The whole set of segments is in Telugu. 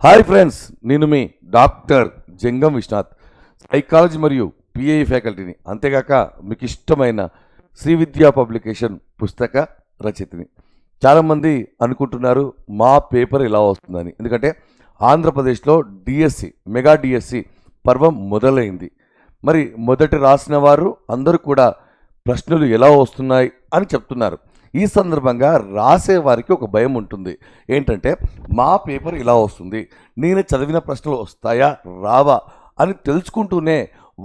హాయ్ ఫ్రెండ్స్, నేను మీ డాక్టర్ జంగం విశ్వనాథ్, సైకాలజీ మరియు పిఏ ఫ్యాకల్టీని, అంతేగాక మీకు ఇష్టమైన శ్రీ విద్యా పబ్లికేషన్ పుస్తక రచయితని. చాలామంది అనుకుంటున్నారు మా పేపర్ ఎలా వస్తుందని, ఎందుకంటే ఆంధ్రప్రదేశ్లో డిఎస్సి మెగా డిఎస్సి పర్వం మొదలైంది. మరి మొదటి రాసిన వారు అందరూ కూడా ప్రశ్నలు ఎలా వస్తున్నాయి అని చెప్తున్నారు. ఈ సందర్భంగా రాసే వారికి ఒక భయం ఉంటుంది. ఏంటంటే మా పేపర్ ఇలా వస్తుంది, నేను చదివిన ప్రశ్నలు వస్తాయా రావా అని తెలుసుకుంటూనే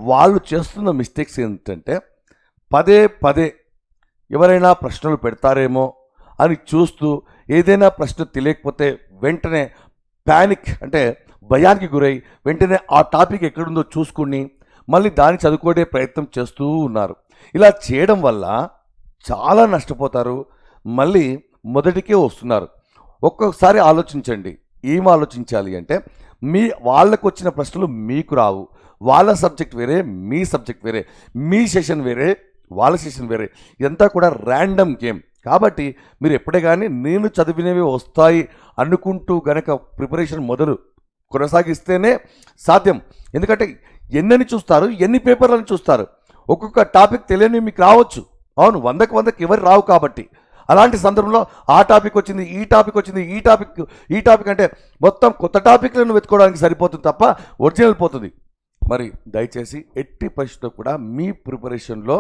వాళ్ళు చేస్తున్న మిస్టేక్స్ ఏంటంటే పదే పదే ఎవరైనా ప్రశ్నలు పెడతారేమో అని చూస్తూ ఏదైనా ప్రశ్న తెలియకపోతే వెంటనే ప్యానిక్ అంటే భయానికి గురై వెంటనే ఆ టాపిక్ ఎక్కడుందో చూసుకుని మళ్ళీ దాన్ని చదువుకునే ప్రయత్నం చేస్తూ ఉన్నారు. ఇలా చేయడం వల్ల చాలా నష్టపోతారు, మళ్ళీ మొదటికే వస్తున్నారు. ఒక్కొక్కసారి ఆలోచించండి, ఏం ఆలోచించాలి అంటే వాళ్ళకు వచ్చిన ప్రశ్నలు మీకు రావు. వాళ్ళ సబ్జెక్ట్ వేరే, మీ సబ్జెక్ట్ వేరే, మీ సెషన్ వేరే, వాళ్ళ సెషన్ వేరే. ఇదంతా కూడా ర్యాండమ్ గేమ్. కాబట్టి మీరు ఎప్పుడే కానీ నేను చదివినవి వస్తాయి అనుకుంటూ గనక ప్రిపరేషన్ మొదలు కొనసాగిస్తేనే సాధ్యం. ఎందుకంటే ఎన్నని చూస్తారు, ఎన్ని పేపర్లను చూస్తారు. ఒక్కొక్క టాపిక్ తెలియని మీకు రావచ్చు, అవును, 100కి ఎవరు రావు. కాబట్టి అలాంటి సందర్భంలో ఆ టాపిక్ వచ్చింది, ఈ టాపిక్ వచ్చింది, ఈ టాపిక్ అంటే మొత్తం కొత్త టాపిక్లను వెతుకోవడానికి సరిపోతుంది తప్ప ఒరిజినల్ పోతుంది. మరి దయచేసి ఎట్టి పరిస్థితుల్లో కూడా మీ ప్రిపరేషన్లో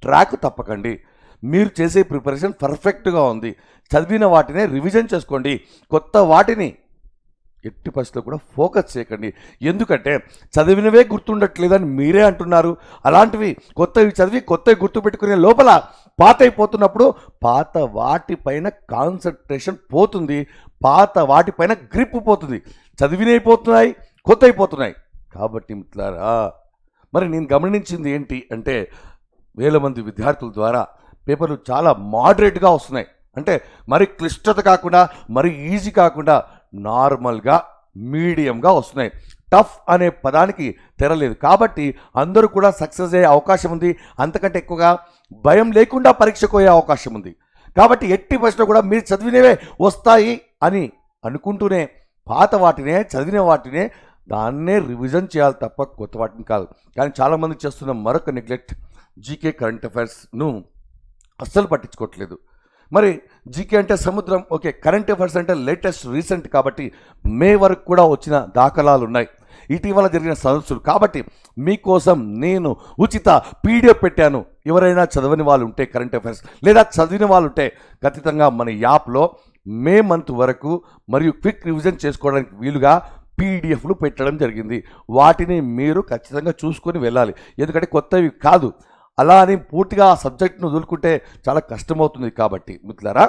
ట్రాక్ తప్పకండి. మీరు చేసే ప్రిపరేషన్ పర్ఫెక్ట్గా ఉంది, చదివిన వాటినే రివిజన్ చేసుకోండి. కొత్త వాటిని ఎట్టి పరిస్థితుల్లో కూడా ఫోకస్ చేయకండి. ఎందుకంటే చదివినవే గుర్తుండట్లేదని మీరే అంటున్నారు. అలాంటివి కొత్తవి చదివి కొత్తవి గుర్తుపెట్టుకునే లోపల పాత అయిపోతున్నప్పుడు పాత వాటిపైన కాన్సన్ట్రేషన్ పోతుంది, పాత వాటిపైన గ్రిప్ పోతుంది. చదివినైపోతున్నాయి, కొత్త అయిపోతున్నాయి. కాబట్టి మిత్రులారా, మరి నేను గమనించింది ఏంటి అంటే వేల మంది విద్యార్థుల ద్వారా పేపర్లు చాలా మోడరేట్గా వస్తున్నాయి. అంటే మరి క్లిష్టత కాకుండా, మరి ఈజీ కాకుండా నార్మల్గా మీడియంగా వస్తున్నాయి. టఫ్ అనే పదానికి తెరలేదు. కాబట్టి అందరూ కూడా సక్సెస్ అయ్యే అవకాశం ఉంది. అంతకంటే ఎక్కువగా భయం లేకుండా పరీక్షకు పోయే అవకాశం ఉంది. కాబట్టి ఎట్టి ప్రశ్న కూడా మీరు చదివినవే వస్తాయి అని అనుకుంటూనే పాత వాటినే చదివిన వాటినే దాన్నే రివిజన్ చేయాలి తప్ప కొత్త వాటిని కాదు. కానీ చాలామంది చేస్తున్న మరొక నెగ్లెక్ట్, జీకే కరెంట్ అఫైర్స్ను అస్సలు పట్టించుకోవట్లేదు. మరి జీకే అంటే సముద్రం, ఓకే. కరెంట్ అఫైర్స్ అంటే లేటెస్ట్ రీసెంట్ కాబట్టి మే వరకు కూడా వచ్చిన దాఖలాలు ఉన్నాయి, ఇటీవల జరిగిన సదస్సులు. కాబట్టి మీకోసం నేను ఉచిత పీడిఎఫ్ పెట్టాను. ఎవరైనా చదవని వాళ్ళు ఉంటే కరెంట్ అఫైర్స్, లేదా చదివిన వాళ్ళు ఉంటే ఖచ్చితంగా మన యాప్లో మే మంత్ వరకు మరియు క్విక్ రివిజన్ చేసుకోవడానికి వీలుగా పీడిఎఫ్లు పెట్టడం జరిగింది. వాటిని మీరు ఖచ్చితంగా చూసుకొని వెళ్ళాలి. ఎందుకంటే కొత్తవి కాదు. అలా అని పూర్తిగా ఆ సబ్జెక్ట్ను వదులుకుంటే చాలా కష్టమవుతుంది. కాబట్టి మిత్రులారా,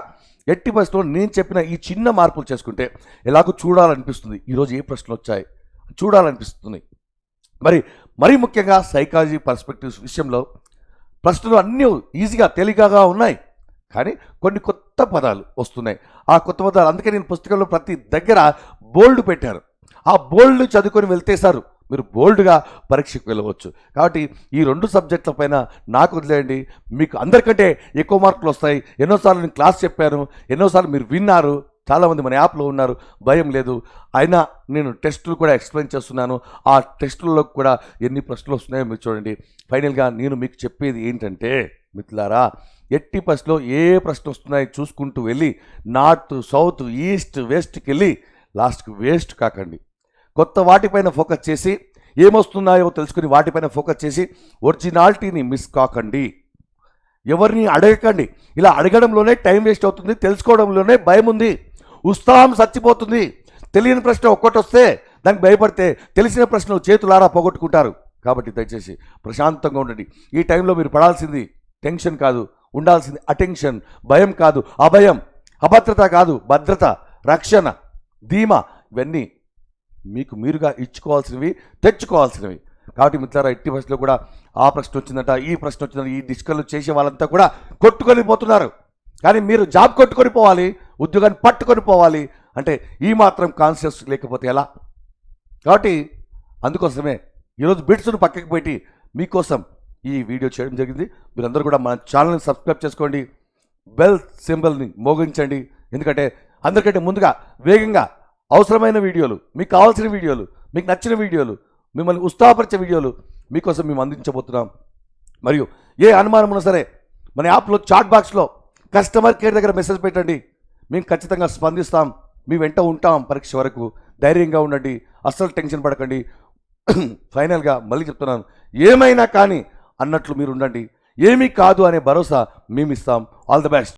ఎట్టి పరిస్థితుల్లో నేను చెప్పిన ఈ చిన్న మార్పులు చేసుకుంటే ఎలాగో చూడాలనిపిస్తుంది. ఈరోజు ఏ ప్రశ్నలు వచ్చాయి చూడాలనిపిస్తుంది. మరి ముఖ్యంగా సైకాలజీ పర్స్పెక్టివ్స్ విషయంలో ప్రశ్నలు అన్నీ ఈజీగా తేలికగా ఉన్నాయి, కానీ కొన్ని కొత్త పదాలు వస్తున్నాయి. ఆ కొత్త పదాలు అందుకే నేను పుస్తకంలో ప్రతి దగ్గర బోల్డ్ పెట్టారు. ఆ బోల్డ్ చదువుకొని వెళ్తే సార్ మీరు బోల్డ్గా పరీక్షకు వెళ్ళవచ్చు. కాబట్టి ఈ 2 సబ్జెక్టుల పైన నాకు వదిలేయండి, మీకు అందరికంటే ఎక్కువ మార్కులు వస్తాయి. ఎన్నోసార్లు నేను క్లాస్ చెప్పాను, ఎన్నోసార్లు మీరు విన్నారు, చాలామంది మన యాప్లో ఉన్నారు, భయం లేదు. అయినా నేను టెస్టులు కూడా ఎక్స్ప్లెయిన్ చేస్తున్నాను. ఆ టెస్టులలో కూడా ఎన్ని ప్రశ్నలు వస్తున్నాయో మీరు చూడండి. ఫైనల్గా నేను మీకు చెప్పేది ఏంటంటే మిత్రులారా, ఎట్టి ప్రశ్నలో ఏ ప్రశ్న వస్తున్నాయో చూసుకుంటూ వెళ్ళి నార్త్, సౌత్, ఈస్ట్, వెస్ట్కి వెళ్ళి లాస్ట్కి వేస్ట్ కాకండి. కొత్త వాటిపైన ఫోకస్ చేసి ఏమొస్తున్నాయో తెలుసుకుని వాటిపైన ఫోకస్ చేసి ఒరిజినాలిటీని మిస్ కాకండి. ఎవరిని అడగకండి. ఇలా అడగడంలోనే టైం వేస్ట్ అవుతుంది, తెలుసుకోవడంలోనే భయం ఉంది, ఉత్సాహం చచ్చిపోతుంది. తెలియని ప్రశ్న ఒక్కటి వస్తే దానికి భయపడితే తెలిసిన ప్రశ్నలు చేతులారా పోగొట్టుకుంటారు. కాబట్టి దయచేసి ప్రశాంతంగా ఉండండి. ఈ టైంలో మీరు పడాల్సింది టెన్షన్ కాదు, ఉండాల్సింది అటెన్షన్. భయం కాదు అభయం, అభద్రత కాదు భద్రత, రక్షణ, ధీమా, ఇవన్నీ మీకు మీరుగా ఇచ్చుకోవాల్సినవి, తెచ్చుకోవాల్సినవి. కాబట్టి మిత్రులారా, ఎట్టి ప్రశ్నలో కూడా ఆ ప్రశ్న వచ్చిందట, ఈ ప్రశ్న వచ్చిందంట, ఈ డిస్కలు చేసే వాళ్ళంతా కూడా కొట్టుకొని పోతున్నారు. కానీ మీరు జాబ్ కొట్టుకొని పోవాలి, ఉద్యోగాన్ని పట్టుకొని పోవాలి అంటే ఈ మాత్రం కాన్షియస్ లేకపోతే ఎలా? కాబట్టి అందుకోసమే ఈరోజు బిట్స్ను పక్కకి పెట్టి మీకోసం ఈ వీడియో చేయడం జరిగింది. మీరందరూ కూడా మన ఛానల్ని సబ్స్క్రైబ్ చేసుకోండి, బెల్ సింబల్ని మోగించండి. ఎందుకంటే అందరికంటే ముందుగా వేగంగా అవసరమైన వీడియోలు, మీకు కావాల్సిన వీడియోలు, మీకు నచ్చిన వీడియోలు, మిమ్మల్ని ఉత్సాహపరిచే వీడియోలు మీకోసం మేము అందించబోతున్నాం. మరియు ఏ అనుమానం ఉన్నా సరే మన యాప్లో చాట్ బాక్స్లో కస్టమర్ కేర్ దగ్గర మెసేజ్ పెట్టండి. మేము ఖచ్చితంగా స్పందిస్తాం, మీ వెంట ఉంటాం పరీక్ష వరకు. ధైర్యంగా ఉండండి, అస్సలు టెన్షన్ పడకండి. ఫైనల్గా మళ్ళీ చెప్తున్నాను, ఏమైనా కానీ అన్నట్లు మీరు ఉండండి. ఏమీ కాదు అనే భరోసా మేము ఇస్తాం. All the best.